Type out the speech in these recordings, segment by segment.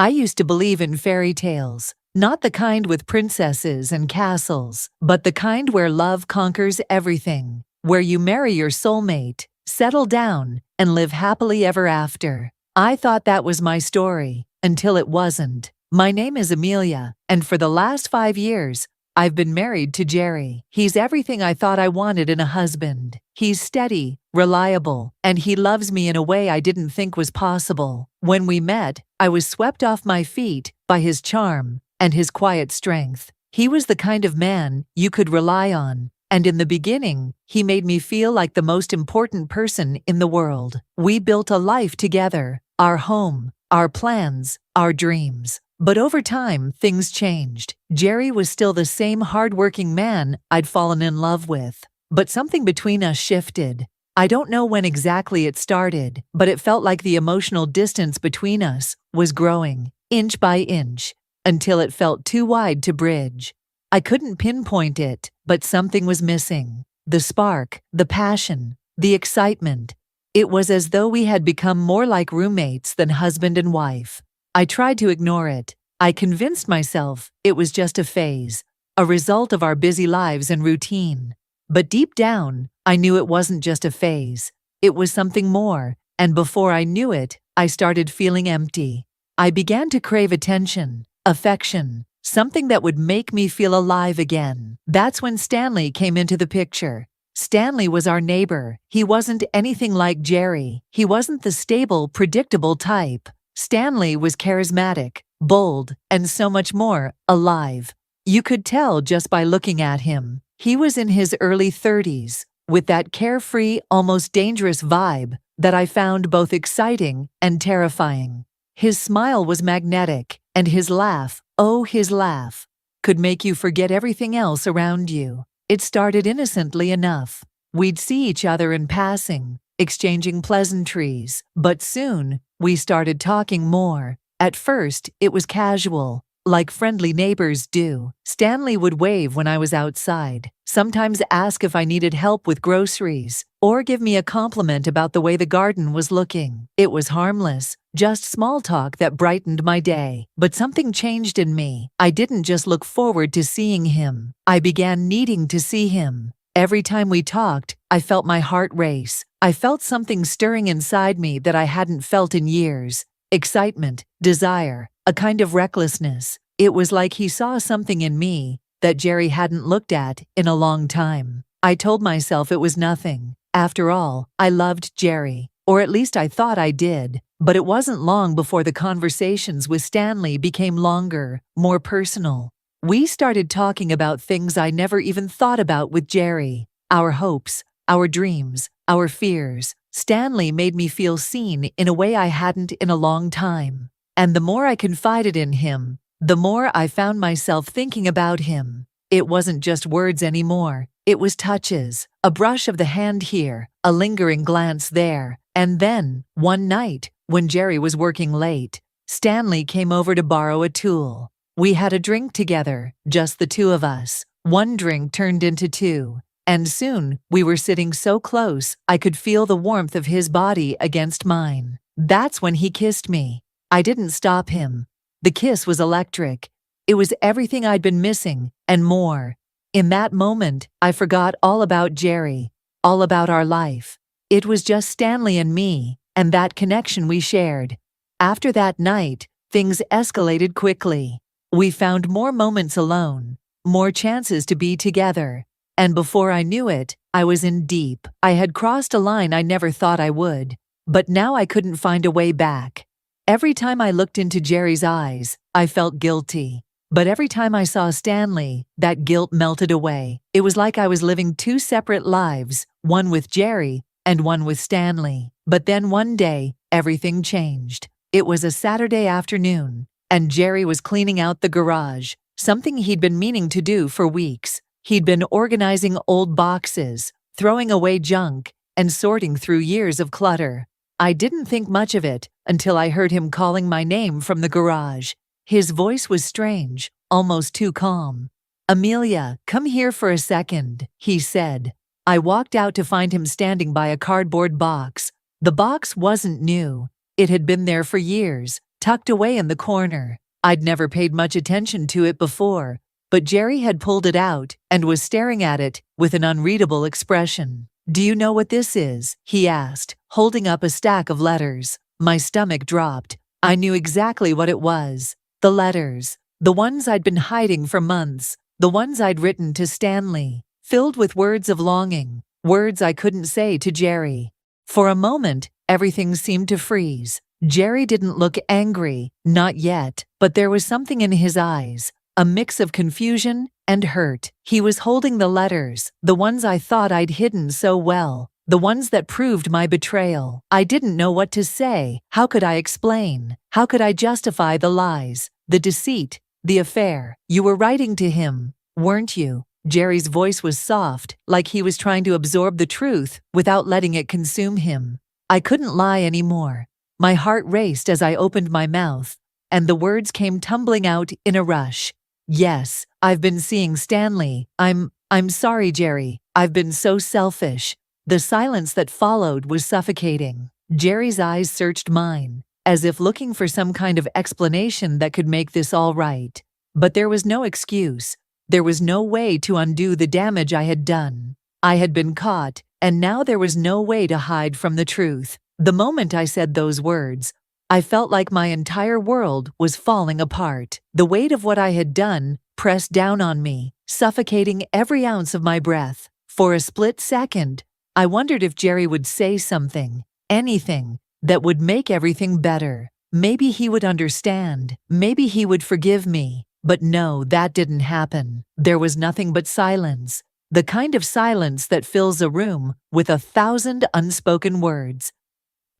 I used to believe in fairy tales, not the kind with princesses and castles, but the kind where love conquers everything, where you marry your soulmate, settle down, and live happily ever after. I thought that was my story, until it wasn't. My name is Amelia, and for the last 5 years, I've been married to Jerry. He's everything I thought I wanted in a husband. He's steady, reliable, and he loves me in a way I didn't think was possible. When we met, I was swept off my feet by his charm and his quiet strength. He was the kind of man you could rely on, and in the beginning, he made me feel like the most important person in the world. We built a life together, our home, our plans, our dreams. But over time, things changed. Jerry was still the same hardworking man I'd fallen in love with. But something between us shifted. I don't know when exactly it started, but it felt like the emotional distance between us was growing, inch by inch, until it felt too wide to bridge. I couldn't pinpoint it, but something was missing. The spark, the passion, the excitement. It was as though we had become more like roommates than husband and wife. I tried to ignore it. I convinced myself it was just a phase, a result of our busy lives and routine. But deep down, I knew it wasn't just a phase. It was something more, and before I knew it, I started feeling empty. I began to crave attention, affection, something that would make me feel alive again. That's when Stanley came into the picture. Stanley was our neighbor. He wasn't anything like Jerry. He wasn't the stable, predictable type. Stanley was charismatic, bold, and so much more alive. You could tell just by looking at him. He was in his early 30s, with that carefree, almost dangerous vibe that I found both exciting and terrifying. His smile was magnetic, and his laugh, oh his laugh, could make you forget everything else around you. It started innocently enough. We'd see each other in passing, exchanging pleasantries, but soon, we started talking more. At first, it was casual, like friendly neighbors do. Stanley would wave when I was outside, sometimes ask if I needed help with groceries, or give me a compliment about the way the garden was looking. It was harmless, just small talk that brightened my day. But something changed in me. I didn't just look forward to seeing him. I began needing to see him. Every time we talked, I felt my heart race. I felt something stirring inside me that I hadn't felt in years. Excitement, desire, a kind of recklessness. It was like he saw something in me that Jerry hadn't looked at in a long time. I told myself it was nothing. After all, I loved Jerry, or at least I thought I did. But it wasn't long before the conversations with Stanley became longer, more personal. We started talking about things I never even thought about with Jerry. Our hopes, our dreams, our fears. Stanley made me feel seen in a way I hadn't in a long time. And the more I confided in him, the more I found myself thinking about him. It wasn't just words anymore. It was touches, a brush of the hand here, a lingering glance there. And then, one night, when Jerry was working late, Stanley came over to borrow a tool. We had a drink together, just the two of us. One drink turned into two. And soon, we were sitting so close, I could feel the warmth of his body against mine. That's when he kissed me. I didn't stop him. The kiss was electric. It was everything I'd been missing, and more. In that moment, I forgot all about Jerry, all about our life. It was just Stanley and me, and that connection we shared. After that night, things escalated quickly. We found more moments alone, more chances to be together. And before I knew it, I was in deep. I had crossed a line I never thought I would. But now I couldn't find a way back. Every time I looked into Jerry's eyes, I felt guilty. But every time I saw Stanley, that guilt melted away. It was like I was living two separate lives, one with Jerry and one with Stanley. But then one day, everything changed. It was a Saturday afternoon, and Jerry was cleaning out the garage, something he'd been meaning to do for weeks. He'd been organizing old boxes, throwing away junk, and sorting through years of clutter. I didn't think much of it until I heard him calling my name from the garage. His voice was strange, almost too calm. "Amelia, come here for a second," he said. I walked out to find him standing by a cardboard box. The box wasn't new. It had been there for years, tucked away in the corner. I'd never paid much attention to it before, but Jerry had pulled it out and was staring at it with an unreadable expression. "Do you know what this is?" he asked, holding up a stack of letters. My stomach dropped. I knew exactly what it was. The letters. The ones I'd been hiding for months. The ones I'd written to Stanley. Filled with words of longing. Words I couldn't say to Jerry. For a moment, everything seemed to freeze. Jerry didn't look angry, not yet, but there was something in his eyes. A mix of confusion and hurt. He was holding the letters, the ones I thought I'd hidden so well, the ones that proved my betrayal. I didn't know what to say. How could I explain? How could I justify the lies, the deceit, the affair? "You were writing to him, weren't you?" Jerry's voice was soft, like he was trying to absorb the truth without letting it consume him. I couldn't lie anymore. My heart raced as I opened my mouth, and the words came tumbling out in a rush. "Yes, I've been seeing Stanley. I'm sorry, Jerry. I've been so selfish." The silence that followed was suffocating. Jerry's eyes searched mine, as if looking for some kind of explanation that could make this all right. But there was no excuse. There was no way to undo the damage I had done. I had been caught, and now there was no way to hide from the truth. The moment I said those words, I felt like my entire world was falling apart. The weight of what I had done pressed down on me, suffocating every ounce of my breath. For a split second, I wondered if Jerry would say something, anything, that would make everything better. Maybe he would understand. Maybe he would forgive me. But no, that didn't happen. There was nothing but silence. The kind of silence that fills a room with 1,000 unspoken words.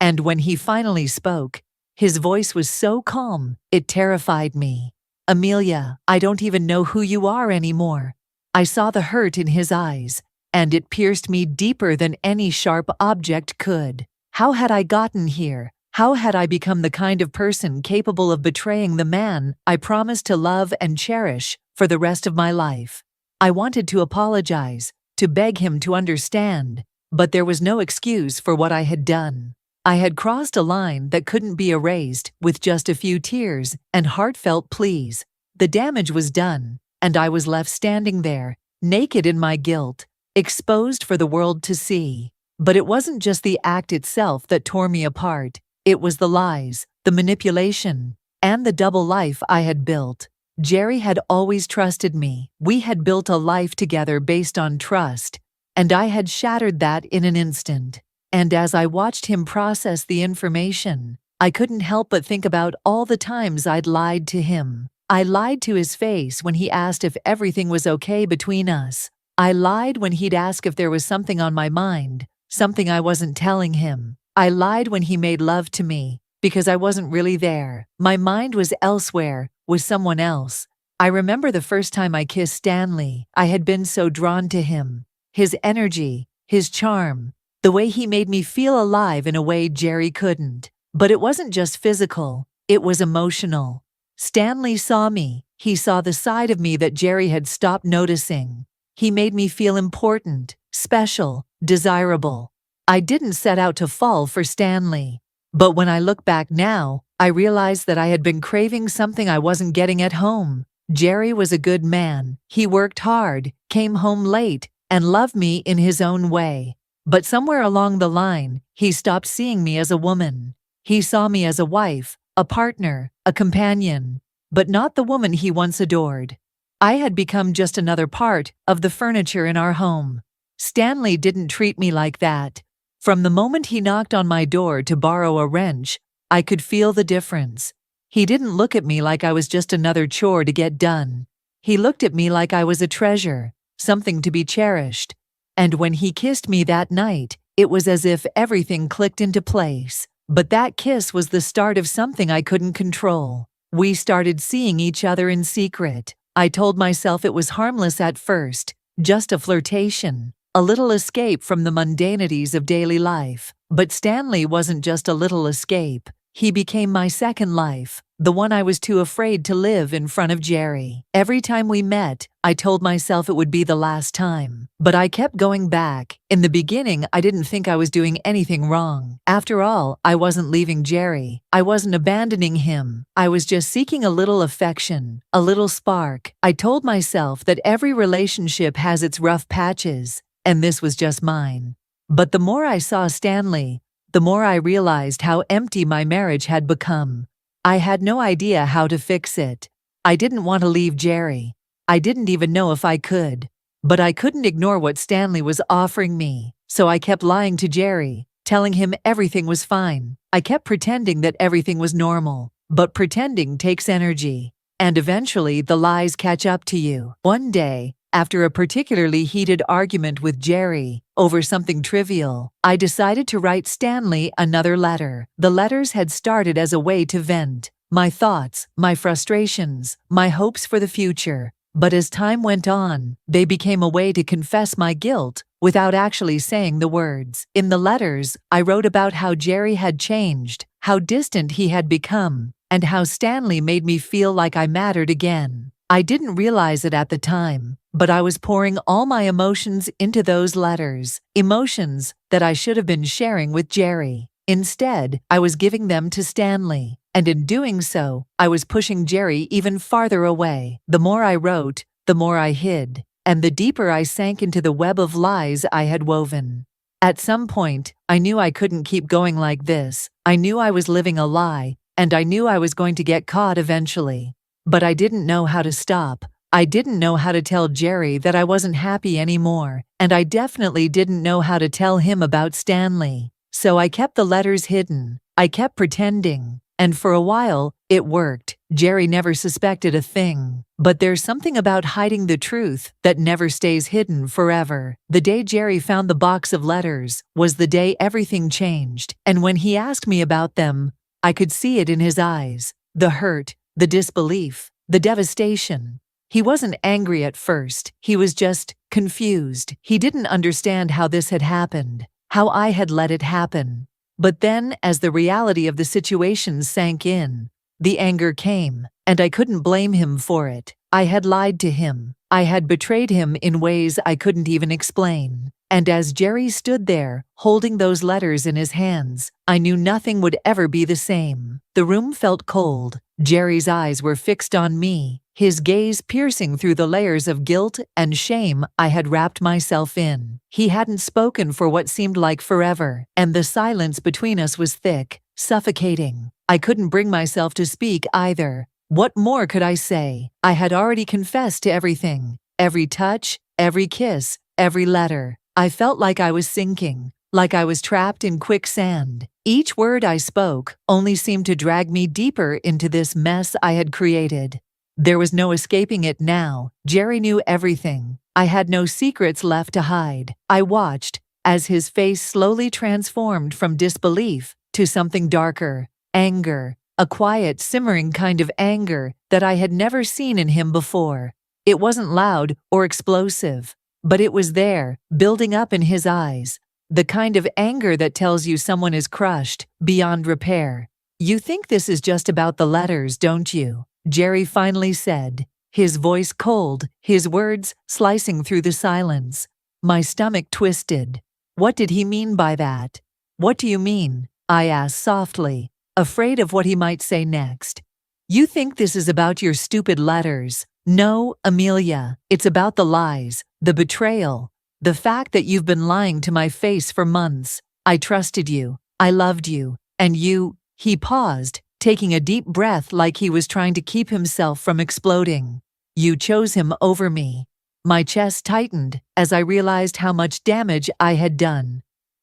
And when he finally spoke, his voice was so calm, it terrified me. "Amelia, I don't even know who you are anymore." I saw the hurt in his eyes, and it pierced me deeper than any sharp object could. How had I gotten here? How had I become the kind of person capable of betraying the man I promised to love and cherish for the rest of my life? I wanted to apologize, to beg him to understand, but there was no excuse for what I had done. I had crossed a line that couldn't be erased with just a few tears and heartfelt pleas. The damage was done, and I was left standing there, naked in my guilt, exposed for the world to see. But it wasn't just the act itself that tore me apart. It was the lies, the manipulation, and the double life I had built. Jerry had always trusted me. We had built a life together based on trust, and I had shattered that in an instant. And as I watched him process the information, I couldn't help but think about all the times I'd lied to him. I lied to his face when he asked if everything was okay between us. I lied when he'd ask if there was something on my mind, something I wasn't telling him. I lied when he made love to me, because I wasn't really there. My mind was elsewhere, with someone else. I remember the first time I kissed Stanley. I had been so drawn to him. His energy, his charm, the way he made me feel alive in a way Jerry couldn't. But it wasn't just physical, it was emotional. Stanley saw me. He saw the side of me that Jerry had stopped noticing. He made me feel important, special, desirable. I didn't set out to fall for Stanley. But when I look back now, I realized that I had been craving something I wasn't getting at home. Jerry was a good man. He worked hard, came home late, and loved me in his own way. But somewhere along the line, he stopped seeing me as a woman. He saw me as a wife, a partner, a companion, but not the woman he once adored. I had become just another part of the furniture in our home. Stanley didn't treat me like that. From the moment he knocked on my door to borrow a wrench, I could feel the difference. He didn't look at me like I was just another chore to get done. He looked at me like I was a treasure, something to be cherished. And when he kissed me that night, it was as if everything clicked into place. But that kiss was the start of something I couldn't control. We started seeing each other in secret. I told myself it was harmless at first, just a flirtation, a little escape from the mundanities of daily life. But Stanley wasn't just a little escape. He became my second life, the one I was too afraid to live in front of Jerry. Every time we met, I told myself it would be the last time. But I kept going back. In the beginning, I didn't think I was doing anything wrong. After all, I wasn't leaving Jerry. I wasn't abandoning him. I was just seeking a little affection, a little spark. I told myself that every relationship has its rough patches, and this was just mine. But the more I saw Stanley, the more I realized how empty my marriage had become. I had no idea how to fix it. I didn't want to leave Jerry. I didn't even know if I could. But I couldn't ignore what Stanley was offering me, so I kept lying to Jerry, telling him everything was fine. I kept pretending that everything was normal, but pretending takes energy. And eventually the lies catch up to you. One day, after a particularly heated argument with Jerry over something trivial, I decided to write Stanley another letter. The letters had started as a way to vent my thoughts, my frustrations, my hopes for the future. But as time went on, they became a way to confess my guilt without actually saying the words. In the letters, I wrote about how Jerry had changed, how distant he had become, and how Stanley made me feel like I mattered again. I didn't realize it at the time, but I was pouring all my emotions into those letters, emotions that I should have been sharing with Jerry. Instead, I was giving them to Stanley, and in doing so, I was pushing Jerry even farther away. The more I wrote, the more I hid, and the deeper I sank into the web of lies I had woven. At some point, I knew I couldn't keep going like this. I knew I was living a lie, and I knew I was going to get caught eventually. But I didn't know how to stop. I didn't know how to tell Jerry that I wasn't happy anymore, and I definitely didn't know how to tell him about Stanley. So I kept the letters hidden. I kept pretending. And for a while, it worked. Jerry never suspected a thing. But there's something about hiding the truth that never stays hidden forever. The day Jerry found the box of letters was the day everything changed. And when he asked me about them, I could see it in his eyes. The hurt, the disbelief, the devastation. He wasn't angry at first. He was just confused. He didn't understand how this had happened, how I had let it happen. But then, as the reality of the situation sank in, the anger came, and I couldn't blame him for it. I had lied to him. I had betrayed him in ways I couldn't even explain. And as Jerry stood there, holding those letters in his hands, I knew nothing would ever be the same. The room felt cold. Jerry's eyes were fixed on me, his gaze piercing through the layers of guilt and shame I had wrapped myself in. He hadn't spoken for what seemed like forever, and the silence between us was thick, suffocating. I couldn't bring myself to speak either. What more could I say? I had already confessed to everything, every touch, every kiss, every letter. I felt like I was sinking, like I was trapped in quicksand. Each word I spoke only seemed to drag me deeper into this mess I had created. There was no escaping it now. Jerry knew everything. I had no secrets left to hide. I watched as his face slowly transformed from disbelief to something darker, anger, a quiet, simmering kind of anger that I had never seen in him before. It wasn't loud or explosive, but it was there, building up in his eyes, the kind of anger that tells you someone is crushed, beyond repair. "You think this is just about the letters, don't you?" Jerry finally said, his voice cold, his words slicing through the silence. My stomach twisted. What did he mean by that? "What do you mean?" I asked softly, afraid of what he might say next. "You think this is about your stupid letters? No, Amelia, it's about the lies, the betrayal, the fact that you've been lying to my face for months. I trusted you, I loved you, and you—" He paused, taking a deep breath like he was trying to keep himself from exploding. "You chose him over me." My chest tightened as I realized how much damage I had done.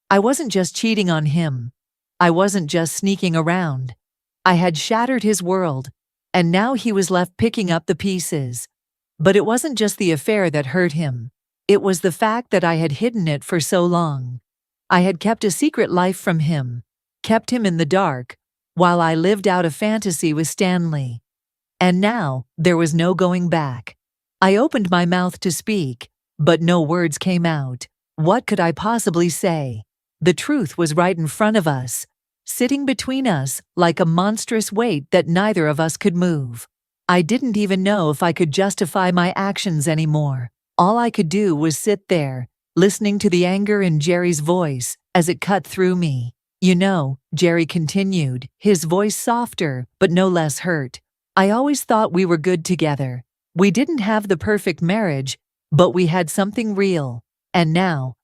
I wasn't just cheating on him. I wasn't just sneaking around. I had shattered his world, and now he was left picking up the pieces. But it wasn't just the affair that hurt him. It was the fact that I had hidden it for so long. I had kept a secret life from him, kept him in the dark, while I lived out a fantasy with Stanley. And now, there was no going back. I opened my mouth to speak, but no words came out. What could I possibly say? The truth was right in front of us, sitting between us like a monstrous weight that neither of us could move. I didn't even know if I could justify my actions anymore. All I could do was sit there, listening to the anger in Jerry's voice as it cut through me. You know, Jerry continued, his voice softer but no less hurt. I always thought we were good together. We didn't have the perfect marriage, but we had something real. And now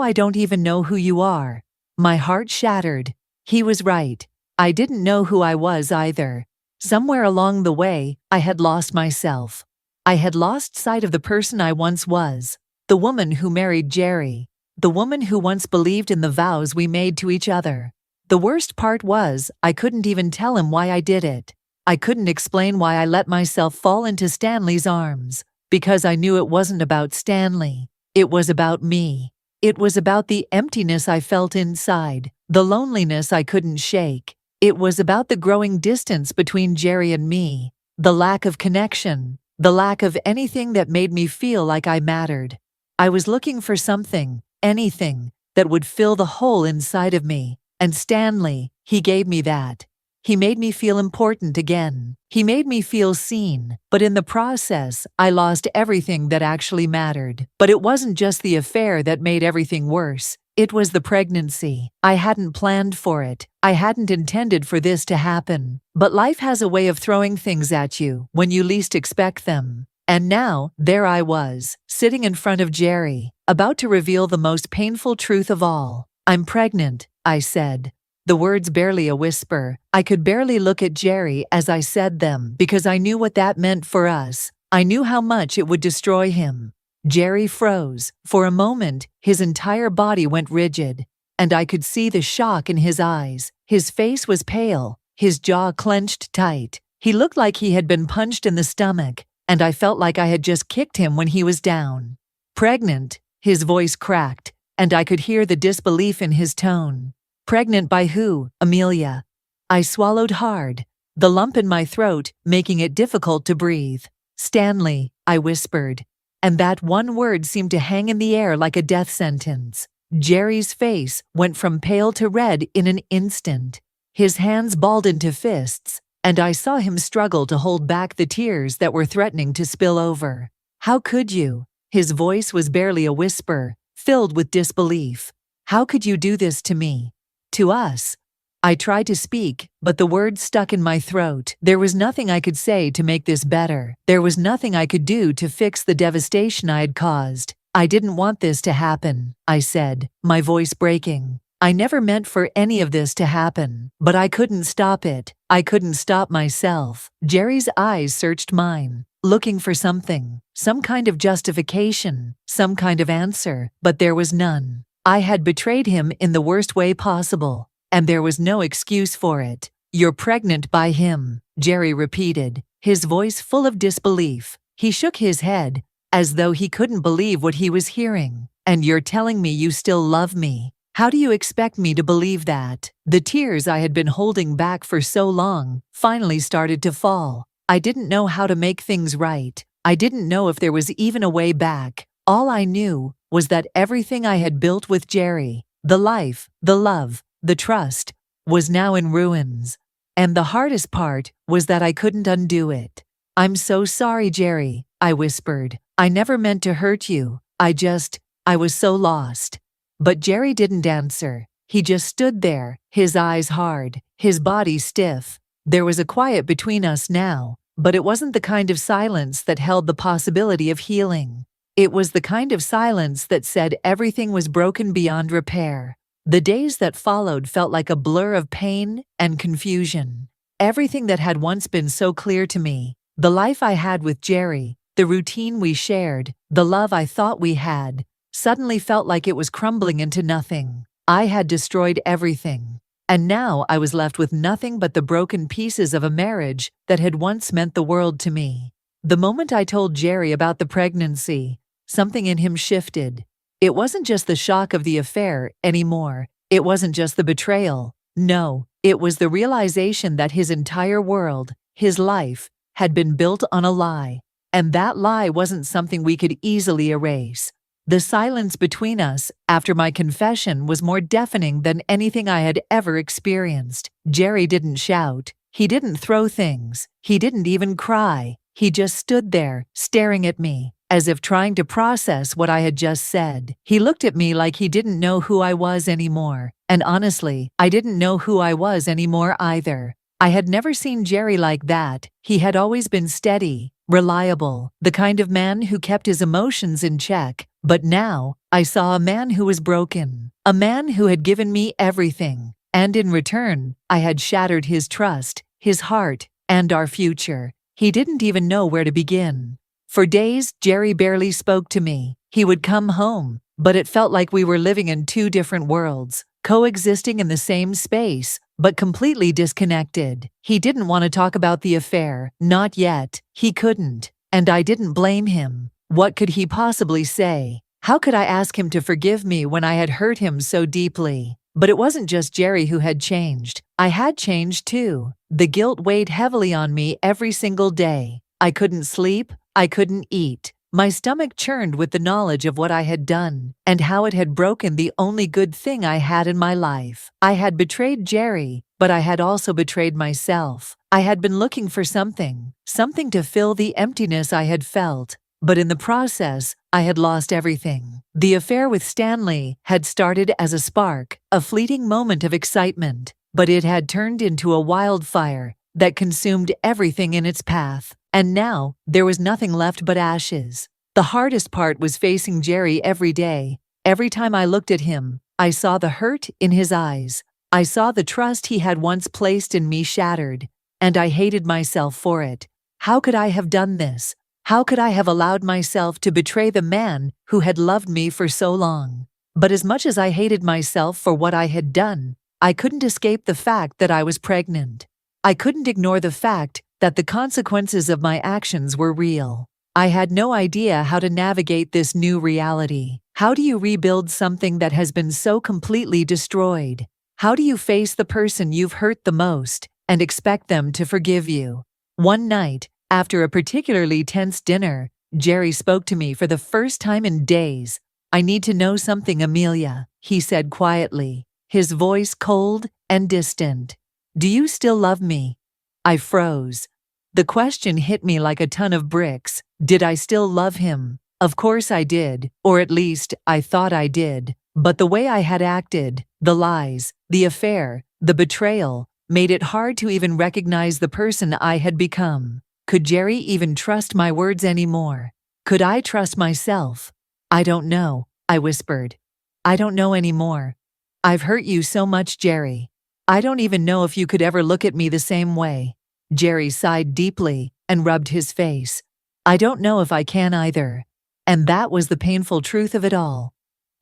I don't even know who you are. My heart shattered. He was right. I didn't know who I was either. Somewhere along the way, I had lost myself. I had lost sight of the person I once was, the woman who married Jerry, the woman who once believed in the vows we made to each other. The worst part was, I couldn't even tell him why I did it. I couldn't explain why I let myself fall into Stanley's arms, because I knew it wasn't about Stanley. It was about me. It was about the emptiness I felt inside, the loneliness I couldn't shake. It was about the growing distance between Jerry and me, the lack of connection, the lack of anything that made me feel like I mattered. I was looking for something, anything, that would fill the hole inside of me, and Stanley, he gave me that. He made me feel important again. He made me feel seen, but in the process, I lost everything that actually mattered. But it wasn't just the affair that made everything worse. It was the pregnancy. I hadn't planned for it. I hadn't intended for this to happen. But life has a way of throwing things at you when you least expect them. And now, there I was, sitting in front of Jerry, about to reveal the most painful truth of all. I'm pregnant, I said. The words barely a whisper. I could barely look at Jerry as I said them because I knew what that meant for us. I knew how much it would destroy him. Jerry froze. For a moment, his entire body went rigid, and I could see the shock in his eyes. His face was pale, his jaw clenched tight. He looked like he had been punched in the stomach, and I felt like I had just kicked him when he was down. Pregnant, his voice cracked, and I could hear the disbelief in his tone. Pregnant by who, Amelia? I swallowed hard, the lump in my throat making it difficult to breathe. Stanley, I whispered, and that one word seemed to hang in the air like a death sentence. Jerry's face went from pale to red in an instant. His hands balled into fists, and I saw him struggle to hold back the tears that were threatening to spill over. How could you? His voice was barely a whisper, filled with disbelief. How could you do this to me? To us. I tried to speak, but the words stuck in my throat. There was nothing I could say to make this better. There was nothing I could do to fix the devastation I had caused. I didn't want this to happen, I said, my voice breaking. I never meant for any of this to happen, but I couldn't stop it. I couldn't stop myself. Jerry's eyes searched mine, looking for something, some kind of justification, some kind of answer, but there was none. I had betrayed him in the worst way possible, and there was no excuse for it. You're pregnant by him, Jerry repeated, his voice full of disbelief. He shook his head, as though he couldn't believe what he was hearing. And you're telling me you still love me? How do you expect me to believe that? The tears I had been holding back for so long finally started to fall. I didn't know how to make things right. I didn't know if there was even a way back. All I knew was that everything I had built with Jerry, the life, the love, the trust, was now in ruins. And the hardest part was that I couldn't undo it. I'm so sorry, Jerry, I whispered. I never meant to hurt you. I was so lost. But Jerry didn't answer. He just stood there, his eyes hard, his body stiff. There was a quiet between us now, but it wasn't the kind of silence that held the possibility of healing. It was the kind of silence that said everything was broken beyond repair. The days that followed felt like a blur of pain and confusion. Everything that had once been so clear to me, the life I had with Jerry, the routine we shared, the love I thought we had, suddenly felt like it was crumbling into nothing. I had destroyed everything. And now I was left with nothing but the broken pieces of a marriage that had once meant the world to me. The moment I told Jerry about the pregnancy, something in him shifted. It wasn't just the shock of the affair anymore. It wasn't just the betrayal. No, it was the realization that his entire world, his life, had been built on a lie. And that lie wasn't something we could easily erase. The silence between us after my confession was more deafening than anything I had ever experienced. Jerry didn't shout. He didn't throw things. He didn't even cry. He just stood there, staring at me, as if trying to process what I had just said. He looked at me like he didn't know who I was anymore. And honestly, I didn't know who I was anymore either. I had never seen Jerry like that. He had always been steady, reliable, the kind of man who kept his emotions in check. But now, I saw a man who was broken. A man who had given me everything. And in return, I had shattered his trust, his heart, and our future. He didn't even know where to begin. For days, Jerry barely spoke to me. He would come home, but it felt like we were living in two different worlds, coexisting in the same space, but completely disconnected. He didn't want to talk about the affair, not yet. He couldn't, and I didn't blame him. What could he possibly say? How could I ask him to forgive me when I had hurt him so deeply? But it wasn't just Jerry who had changed. I had changed too. The guilt weighed heavily on me every single day. I couldn't sleep. I couldn't eat. My stomach churned with the knowledge of what I had done and how it had broken the only good thing I had in my life. I had betrayed Jerry, but I had also betrayed myself. I had been looking for something to fill the emptiness I had felt. But in the process, I had lost everything. The affair with Stanley had started as a spark, a fleeting moment of excitement, but it had turned into a wildfire that consumed everything in its path. And now, there was nothing left but ashes. The hardest part was facing Jerry every day. Every time I looked at him, I saw the hurt in his eyes. I saw the trust he had once placed in me shattered, and I hated myself for it. How could I have done this? How could I have allowed myself to betray the man who had loved me for so long? But as much as I hated myself for what I had done, I couldn't escape the fact that I was pregnant. I couldn't ignore the fact that the consequences of my actions were real. I had no idea how to navigate this new reality. How do you rebuild something that has been so completely destroyed? How do you face the person you've hurt the most and expect them to forgive you? One night, after a particularly tense dinner, Jerry spoke to me for the first time in days. "I need to know something, Amelia," he said quietly, his voice cold and distant. "Do you still love me?" I froze. The question hit me like a ton of bricks. Did I still love him? Of course I did, or at least I thought I did. But the way I had acted, the lies, the affair, the betrayal, made it hard to even recognize the person I had become. Could Jerry even trust my words anymore? Could I trust myself? "I don't know," I whispered. "I don't know anymore. I've hurt you so much, Jerry. I don't even know if you could ever look at me the same way." Jerry sighed deeply and rubbed his face. "I don't know if I can either." And that was the painful truth of it all.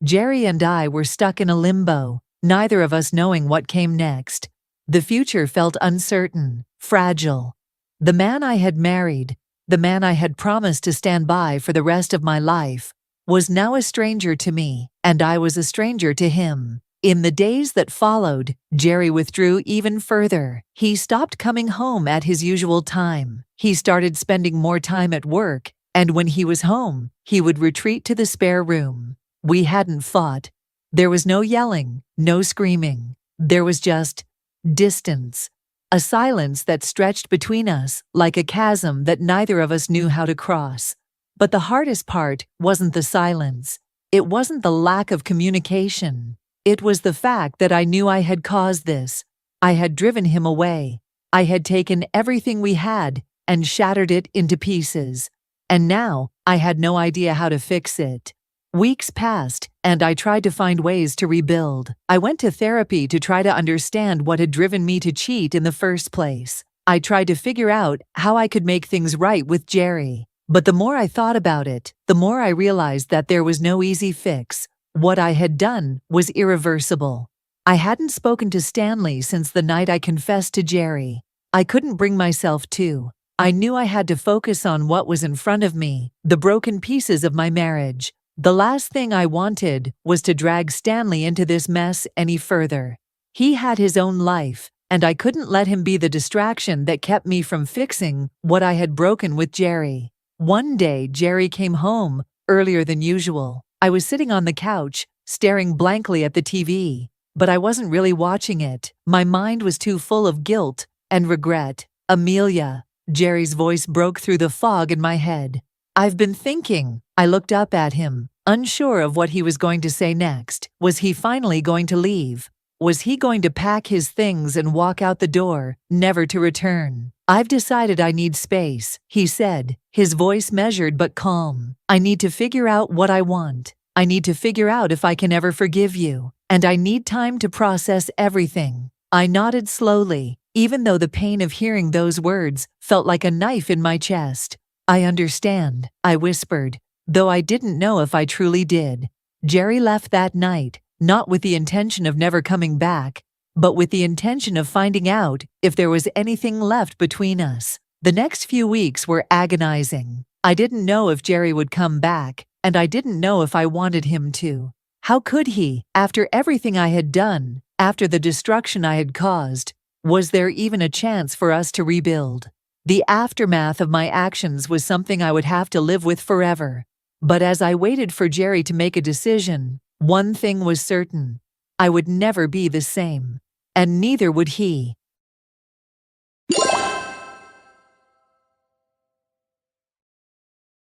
Jerry and I were stuck in a limbo, neither of us knowing what came next. The future felt uncertain, fragile. The man I had married, the man I had promised to stand by for the rest of my life, was now a stranger to me, and I was a stranger to him. In the days that followed, Jerry withdrew even further. He stopped coming home at his usual time. He started spending more time at work, and when he was home, he would retreat to the spare room. We hadn't fought. There was no yelling, no screaming. There was just distance. A silence that stretched between us like a chasm that neither of us knew how to cross. But the hardest part wasn't the silence. It wasn't the lack of communication. It was the fact that I knew I had caused this. I had driven him away. I had taken everything we had and shattered it into pieces. And now I had no idea how to fix it. Weeks passed, and I tried to find ways to rebuild. I went to therapy to try to understand what had driven me to cheat in the first place. I tried to figure out how I could make things right with Jerry. But the more I thought about it, the more I realized that there was no easy fix. What I had done was irreversible. I hadn't spoken to Stanley since the night I confessed to Jerry. I couldn't bring myself to. I knew I had to focus on what was in front of me, the broken pieces of my marriage. The last thing I wanted was to drag Stanley into this mess any further. He had his own life, and I couldn't let him be the distraction that kept me from fixing what I had broken with Jerry. One day, Jerry came home earlier than usual. I was sitting on the couch, staring blankly at the TV, but I wasn't really watching it. My mind was too full of guilt and regret. Amelia, Jerry's voice broke through the fog in my head. I've been thinking. I looked up at him, unsure of what he was going to say next. Was he finally going to leave? Was he going to pack his things and walk out the door, never to return? I've decided I need space, he said, his voice measured but calm. I need to figure out what I want. I need to figure out if I can ever forgive you. And I need time to process everything. I nodded slowly, even though the pain of hearing those words felt like a knife in my chest. I understand, I whispered, though I didn't know if I truly did. Jerry left that night, not with the intention of never coming back, but with the intention of finding out if there was anything left between us. The next few weeks were agonizing. I didn't know if Jerry would come back, and I didn't know if I wanted him to. How could he, after everything I had done, after the destruction I had caused? Was there even a chance for us to rebuild? The aftermath of my actions was something I would have to live with forever. But as I waited for Jerry to make a decision, one thing was certain. I would never be the same. And neither would he.